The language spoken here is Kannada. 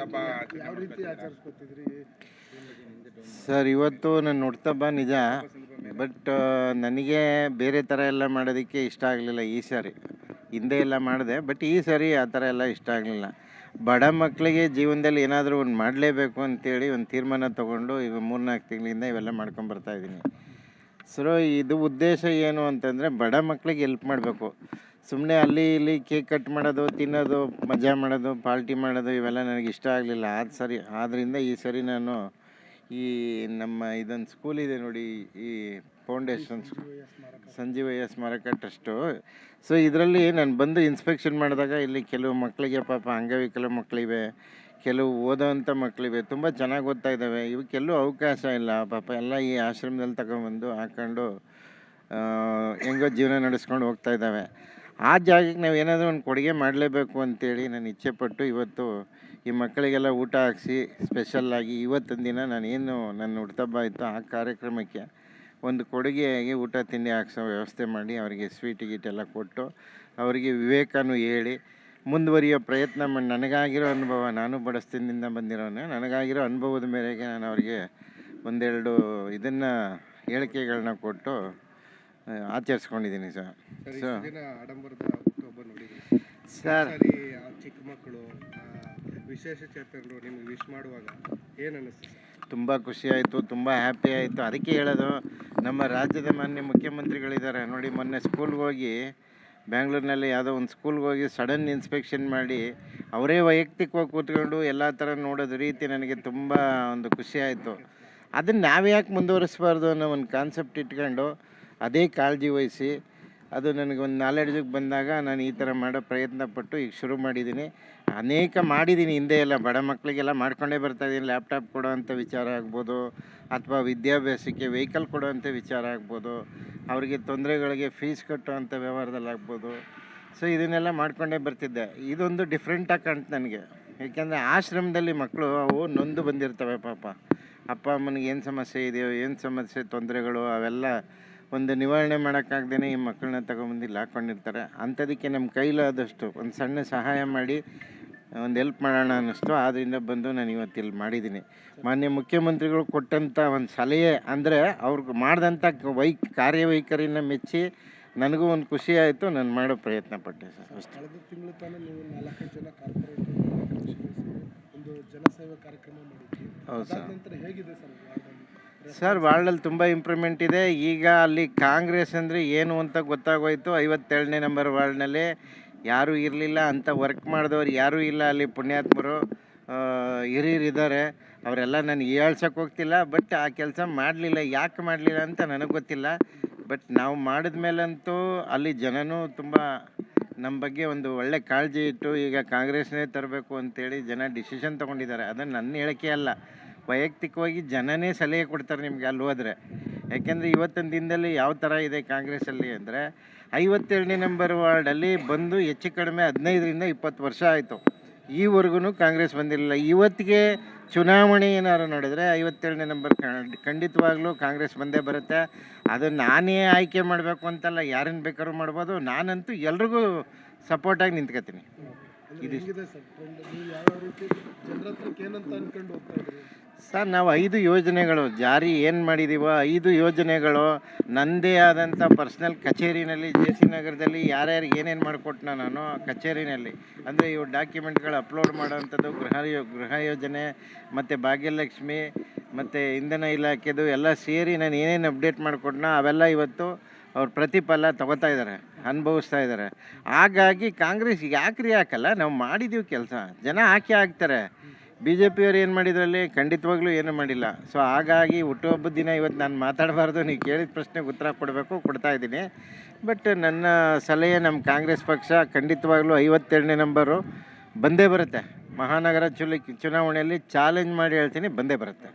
ಹುಟ್ಟುಹಬ್ಬ ಯಾವ ರೀತಿ ಆಚರಿಸ್ಕೊತಿದ್ರಿ? ಸರ್, ಇವತ್ತು ನನ್ನ ಹುಟ್ಟುಹಬ್ಬ ನಿಜ. ಬಟ್ ನನಗೆ ಬೇರೆ ಥರ ಎಲ್ಲ ಮಾಡೋದಕ್ಕೆ ಇಷ್ಟ ಆಗಲಿಲ್ಲ ಈ ಸಾರಿ. ಹಿಂದೆ ಎಲ್ಲ ಮಾಡಿದೆ, ಬಟ್ ಈ ಸಾರಿ ಆ ಥರ ಎಲ್ಲ ಇಷ್ಟ ಆಗಲಿಲ್ಲ. ಬಡ ಮಕ್ಕಳಿಗೆ ಜೀವನದಲ್ಲಿ ಏನಾದರೂ ಒಂದು ಮಾಡಲೇಬೇಕು ಅಂತೇಳಿ ಒಂದು ತೀರ್ಮಾನ ತೊಗೊಂಡು ಈಗ 3-4 ತಿಂಗಳಿಂದ ಇವೆಲ್ಲ ಮಾಡ್ಕೊಂಬರ್ತಾಯಿದ್ದೀನಿ. ಸೊ ಇದು ಉದ್ದೇಶ ಏನು ಅಂತಂದರೆ, ಬಡ ಮಕ್ಕಳಿಗೆ ಹೆಲ್ಪ್ ಮಾಡಬೇಕು. ಸುಮ್ಮನೆ ಅಲ್ಲಿ ಇಲ್ಲಿ ಕೇಕ್ ಕಟ್ ಮಾಡೋದು, ತಿನ್ನೋದು, ಮಜಾ ಮಾಡೋದು, ಪಾರ್ಟಿ ಮಾಡೋದು ಇವೆಲ್ಲ ನನಗೆ ಇಷ್ಟ ಆಗಲಿಲ್ಲ ಆದ್ದರಿಂದ ಈ ಸರಿ ನಾನು ಈ ನಮ್ಮ ಇದೊಂದು ಸ್ಕೂಲ್ ಇದೆ ನೋಡಿ, ಈ ಫೌಂಡೇಶನ್ ಸಂಜೀವಯ್ಯ ಸ್ಮಾರಕ ಟ್ರಸ್ಟು. ಸೊ ಇದರಲ್ಲಿ ನಾನು ಬಂದು ಇನ್ಸ್ಪೆಕ್ಷನ್ ಮಾಡಿದಾಗ ಇಲ್ಲಿ ಕೆಲವು ಮಕ್ಕಳಿಗೆ ಪಾಪ ಅಂಗವಿಕಲ ಮಕ್ಕಳಿವೆ, ಕೆಲವು ಓದೋವಂಥ ಮಕ್ಕಳಿವೆ, ತುಂಬ ಚೆನ್ನಾಗಿ ಓದ್ತಾ ಇದ್ದಾವೆ. ಇವಕ್ಕೆಲ್ಲೂ ಅವಕಾಶ ಇಲ್ಲ. ಪಾಪ ಎಲ್ಲ ಈ ಆಶ್ರಮದಲ್ಲಿ ತಗೊಂಬಂದು ಹಾಕ್ಕೊಂಡು ಹೆಂಗೋ ಜೀವನ ನಡೆಸ್ಕೊಂಡು ಹೋಗ್ತಾ ಇದ್ದಾವೆ. ಆ ಜಾಗಕ್ಕೆ ನಾವು ಏನಾದರೂ ಒಂದು ಕೊಡುಗೆ ಮಾಡಲೇಬೇಕು ಅಂತೇಳಿ ನಾನು ಇಚ್ಛೆಪಟ್ಟು ಇವತ್ತು ಈ ಮಕ್ಕಳಿಗೆಲ್ಲ ಊಟ ಹಾಕ್ಸಿ ಸ್ಪೆಷಲ್ಲಾಗಿ ಇವತ್ತಿನ ದಿನ ನಾನೇನು ನನ್ನ ಹುಟ್ಟುಹಬ್ಬ ಇತ್ತು ಆ ಕಾರ್ಯಕ್ರಮಕ್ಕೆ ಒಂದು ಕೊಡುಗೆಯಾಗಿ ಊಟ ತಿಂಡಿ ಹಾಕ್ಸೋ ವ್ಯವಸ್ಥೆ ಮಾಡಿ ಅವರಿಗೆ ಸ್ವೀಟ್ ಗೀಟೆಲ್ಲ ಕೊಟ್ಟು ಅವರಿಗೆ ವಿವೇಕನೂ ಹೇಳಿ ಮುಂದುವರಿಯೋ ಪ್ರಯತ್ನ ಮಾಡಿ, ನನಗಾಗಿರೋ ಅನುಭವ, ನಾನು ಬಡಸ್ತಿನಿಂದ ಬಂದಿರೋನೆ, ನನಗಾಗಿರೋ ಅನುಭವದ ಮೇರೆಗೆ ನಾನು ಅವರಿಗೆ ಒಂದೆರಡು ಇದನ್ನು ಹೇಳಿಕೆಗಳನ್ನ ಕೊಟ್ಟು ಆಚರಿಸ್ಕೊಂಡಿದ್ದೀನಿ ಸರ್. ಸೊ ಆಡಂಬರದ ಹುಟ್ಟುಹಬ್ಬ ನೋಡಿದ್ರಿ ಸರ್, ಚಿಕ್ಕ ಮಕ್ಕಳು ವಿಶೇಷ ಚೇತನರು ನಿಮ್ಗೆ ವಿಶ್ ಮಾಡುವಾಗ ಏನು ಅನ್ನಿಸ್ತು? ತುಂಬ ಖುಷಿ ಆಯಿತು, ತುಂಬ ಹ್ಯಾಪಿ ಆಯಿತು. ಅದಕ್ಕೆ ಹೇಳೋದು, ನಮ್ಮ ರಾಜ್ಯದ ಮಾನ್ಯ ಮುಖ್ಯಮಂತ್ರಿಗಳಿದ್ದಾರೆ ನೋಡಿ, ಮೊನ್ನೆ ಸ್ಕೂಲ್ಗೆ ಹೋಗಿ ಬ್ಯಾಂಗ್ಳೂರಿನಲ್ಲಿ ಯಾವುದೋ ಒಂದು ಸ್ಕೂಲ್ಗೆ ಹೋಗಿ ಸಡನ್ ಇನ್ಸ್ಪೆಕ್ಷನ್ ಮಾಡಿ ಅವರೇ ವೈಯಕ್ತಿಕವಾಗಿ ಕೂತ್ಕೊಂಡು ಎಲ್ಲ ಥರ ನೋಡೋದು ರೀತಿ ನನಗೆ ತುಂಬ ಒಂದು ಖುಷಿ ಆಯಿತು. ಅದನ್ನು ನಾವ್ಯಾಕೆ ಮುಂದುವರಿಸ್ಬಾರ್ದು ಅನ್ನೋ ಒಂದು ಕಾನ್ಸೆಪ್ಟ್ ಇಟ್ಕೊಂಡು ಅದೇ ಕಾಳಜಿ ವಹಿಸಿ ಅದು ನನಗೊಂದು ನಾಲೆಡ್ಜಿಗೆ ಬಂದಾಗ ನಾನು ಈ ಥರ ಮಾಡೋ ಪ್ರಯತ್ನ ಪಟ್ಟು ಈಗ ಶುರು ಮಾಡಿದ್ದೀನಿ. ಅನೇಕ ಮಾಡಿದ್ದೀನಿ ಹಿಂದೆ ಎಲ್ಲ, ಬಡ ಮಕ್ಕಳಿಗೆಲ್ಲ ಮಾಡ್ಕೊಂಡೇ ಬರ್ತಾಯಿದ್ದೀನಿ. ಲ್ಯಾಪ್ಟಾಪ್ ಕೊಡೋವಂಥ ವಿಚಾರ ಆಗ್ಬೋದು, ಅಥವಾ ವಿದ್ಯಾಭ್ಯಾಸಕ್ಕೆ ವೆಹಿಕಲ್ ಕೊಡೋವಂಥ ವಿಚಾರ ಆಗ್ಬೋದು, ಅವರಿಗೆ ತೊಂದರೆಗಳಿಗೆ ಫೀಸ್ ಕಟ್ಟುವಂಥ ವ್ಯವಹಾರದಲ್ಲಿ ಆಗ್ಬೋದು. ಸೊ ಇದನ್ನೆಲ್ಲ ಮಾಡ್ಕೊಂಡೇ ಬರ್ತಿದ್ದೆ. ಇದೊಂದು ಡಿಫ್ರೆಂಟಾಗಿ ಕಾಣ್ತು ನನಗೆ. ಏಕೆಂದರೆ ಆಶ್ರಮದಲ್ಲಿ ಮಕ್ಕಳು ಅವು ನೊಂದು ಬಂದಿರ್ತವೆ ಪಾಪ. ಅಪ್ಪ ಅಮ್ಮನಿಗೆ ಏನು ಸಮಸ್ಯೆ ಇದೆಯೋ, ಏನು ಸಮಸ್ಯೆ ತೊಂದರೆಗಳು ಅವೆಲ್ಲ ಒಂದು ನಿವಾರಣೆ ಮಾಡೋಕ್ಕಾಗ್ದೇ ಈ ಮಕ್ಕಳನ್ನ ತಗೊಂಬಂದು ಇಲ್ಲಿ ಹಾಕ್ಕೊಂಡಿರ್ತಾರೆ. ಅಂಥದಕ್ಕೆ ನಮ್ಮ ಕೈಲಾದಷ್ಟು ಒಂದು ಸಣ್ಣ ಸಹಾಯ ಮಾಡಿ ಒಂದು ಹೆಲ್ಪ್ ಮಾಡೋಣ ಅನ್ನಿಸ್ತು. ಆದ್ದರಿಂದ ಬಂದು ನಾನು ಇವತ್ತು ಇಲ್ಲಿ ಮಾಡಿದ್ದೀನಿ. ಮಾನ್ಯ ಮುಖ್ಯಮಂತ್ರಿಗಳು ಕೊಟ್ಟಂಥ ಒಂದು ಸಲಹೆ ಅಂದರೆ ಅವ್ರಿಗೆ ಮಾಡಿದಂಥ ಕಾರ್ಯವೈಖರಿನ ಮೆಚ್ಚಿ ನನಗೂ ಒಂದು ಖುಷಿ ಆಯಿತು. ನಾನು ಮಾಡೋ ಪ್ರಯತ್ನ ಪಟ್ಟೆ ಸರ್. ಅಷ್ಟೇ. ಕಳೆದ ತಿಂಗಳು ತಾನೇ ನೀವು 4 ಜನ ಕಾರ್ಪೊರೇಟ್ ಒಂದು ಜನಸೇವೆ ಕಾರ್ಯಕ್ರಮ ಮಾಡಿದ್ವಿ. ಹೌದು ಸರ್. ನಂತರ ಹೇಗಿದೆ ಸರ್ ವಾರ್ಡಲ್ಲಿ? ಸರ್, ವಾರ್ಡಲ್ಲಿ ತುಂಬ ಇಂಪ್ರೂವ್ಮೆಂಟ್ ಇದೆ. ಈಗ ಅಲ್ಲಿ ಕಾಂಗ್ರೆಸ್ ಅಂದರೆ ಏನು ಅಂತ ಗೊತ್ತಾಗೋಯ್ತು. 57ನೇ ನಂಬರ್ ವಾರ್ಡ್ನಲ್ಲಿ ಯಾರೂ ಇರಲಿಲ್ಲ, ಅಂಥ ವರ್ಕ್ ಮಾಡಿದವ್ರು ಯಾರೂ ಇಲ್ಲ. ಅಲ್ಲಿ ಪುಣ್ಯಾತ್ಮರು ಹಿರಿಯರಿದ್ದಾರೆ, ಅವರೆಲ್ಲ ನಾನು ಹೇಳ್ಸೋಕೆ ಹೋಗ್ತಿಲ್ಲ. ಬಟ್ ಆ ಕೆಲಸ ಮಾಡಲಿಲ್ಲ. ಯಾಕೆ ಮಾಡಲಿಲ್ಲ ಅಂತ ನನಗೆ ಗೊತ್ತಿಲ್ಲ. ಬಟ್ ನಾವು ಮಾಡಿದ ಮೇಲಂತೂ ಅಲ್ಲಿ ಜನನೂ ತುಂಬ ನಮ್ಮ ಬಗ್ಗೆ ಒಂದು ಒಳ್ಳೆ ಕಾಳಜಿ ಇಟ್ಟು ಈಗ ಕಾಂಗ್ರೆಸ್ನೇ ತರಬೇಕು ಅಂತೇಳಿ ಜನ ಡಿಸಿಷನ್ ತೊಗೊಂಡಿದ್ದಾರೆ. ಅದನ್ನು ನನ್ನ ಹೇಳಿಕೆ ಅಲ್ಲ, ವೈಯಕ್ತಿಕವಾಗಿ ಜನನೇ ಸಲಹೆ ಕೊಡ್ತಾರೆ ನಿಮಗೆ ಅಲ್ಲಿ ಹೋದರೆ. ಯಾಕೆಂದರೆ ಇವತ್ತಿನ ದಿನದಲ್ಲಿ ಯಾವ ಥರ ಇದೆ ಕಾಂಗ್ರೆಸ್ಸಲ್ಲಿ ಅಂದರೆ, 57ನೇ ನಂಬರ್ ವಾರ್ಡಲ್ಲಿ ಬಂದು ಹೆಚ್ಚು ಕಡಿಮೆ 15ರಿಂದ 20 ವರ್ಷ ಆಯಿತು. ಈವರೆಗೂ ಕಾಂಗ್ರೆಸ್ ಬಂದಿರಲಿಲ್ಲ. ಇವತ್ತಿಗೆ ಚುನಾವಣೆ ಏನಾದ್ರು ನೋಡಿದ್ರೆ 57ನೇ ನಂಬರ್ ಖಂಡಿತವಾಗ್ಲೂ ಕಾಂಗ್ರೆಸ್ ಬಂದೇ ಬರುತ್ತೆ. ಅದು ನಾನೇ ಆಯ್ಕೆ ಮಾಡಬೇಕು ಅಂತಲ್ಲ, ಯಾರನ್ನು ಬೇಕಾದ್ರೂ ಮಾಡ್ಬೋದು. ನಾನಂತೂ ಎಲ್ರಿಗೂ ಸಪೋರ್ಟಾಗಿ ನಿಂತ್ಕೊತೀನಿ. ಇದು ಹೇಗಿದೆ ಸರ್ ಟ್ರೆಂಡ್? ನೀವು ಯಾವ ರೀತಿ ಜನರ ಹತ್ರಕ್ಕೆ ಏನಂತ ಅನ್ಕೊಂಡು ಹೋಗ್ತಾ ಇದ್ರಿ? ಸರ್, ನಾವು 5 ಯೋಜನೆಗಳು ಜಾರಿ ಏನು ಮಾಡಿದ್ದೀವೋ 5 ಯೋಜನೆಗಳು ನನ್ನದೇ ಆದಂಥ ಪರ್ಸ್ನಲ್ ಕಚೇರಿನಲ್ಲಿ JC ನಗರದಲ್ಲಿ ಯಾರ್ಯಾರಿಗೆ ಏನೇನು ಮಾಡಿಕೊಟ್ನ ನಾನು ಕಚೇರಿನಲ್ಲಿ, ಅಂದರೆ ಇವು ಡಾಕ್ಯುಮೆಂಟ್ಗಳು ಅಪ್ಲೋಡ್ ಮಾಡೋವಂಥದ್ದು, ಗೃಹ ಯೋಜನೆ ಮತ್ತು ಭಾಗ್ಯಲಕ್ಷ್ಮಿ ಮತ್ತು ಇಂಧನ ಇಲಾಖೆದು ಎಲ್ಲ ಸೇರಿ ನಾನು ಏನೇನು ಅಪ್ಡೇಟ್ ಮಾಡಿಕೊಟ್ನ ಅವೆಲ್ಲ ಇವತ್ತು ಅವ್ರು ಪ್ರತಿಫಲ ತಗೋತಾ ಇದ್ದಾರೆ, ಅನುಭವಿಸ್ತಾ ಇದ್ದಾರೆ. ಹಾಗಾಗಿ ಕಾಂಗ್ರೆಸ್ ಯಾಕ್ರಿ ಹಾಕಲ್ಲ? ನಾವು ಮಾಡಿದ್ದೀವಿ ಕೆಲಸ, ಜನ ಹಾಕ್ತಾರೆ. BJP ಅವ್ರು ಏನು ಮಾಡಿದ್ರಲ್ಲಿ ಖಂಡಿತವಾಗ್ಲೂ ಏನೂ ಮಾಡಿಲ್ಲ. ಸೊ ಹಾಗಾಗಿ ಹುಟ್ಟುಹಬ್ಬದ ದಿನ ಇವತ್ತು ನಾನು ಮಾತಾಡಬಾರ್ದು, ನೀವು ಕೇಳಿದ ಪ್ರಶ್ನೆಗೆ ಉತ್ತರ ಕೊಡ್ತಾ ಇದ್ದೀನಿ. ಬಟ್ ನನ್ನ ಸಲಹೆ, ನಮ್ಮ ಕಾಂಗ್ರೆಸ್ ಪಕ್ಷ ಖಂಡಿತವಾಗ್ಲೂ 57ನೇ ನಂಬರು ಬಂದೇ ಬರುತ್ತೆ. ಮಹಾನಗರ ಚುನಾವಣೆಯಲ್ಲಿ ಚಾಲೆಂಜ್ ಮಾಡಿ ಹೇಳ್ತೀನಿ, ಬಂದೇ ಬರುತ್ತೆ.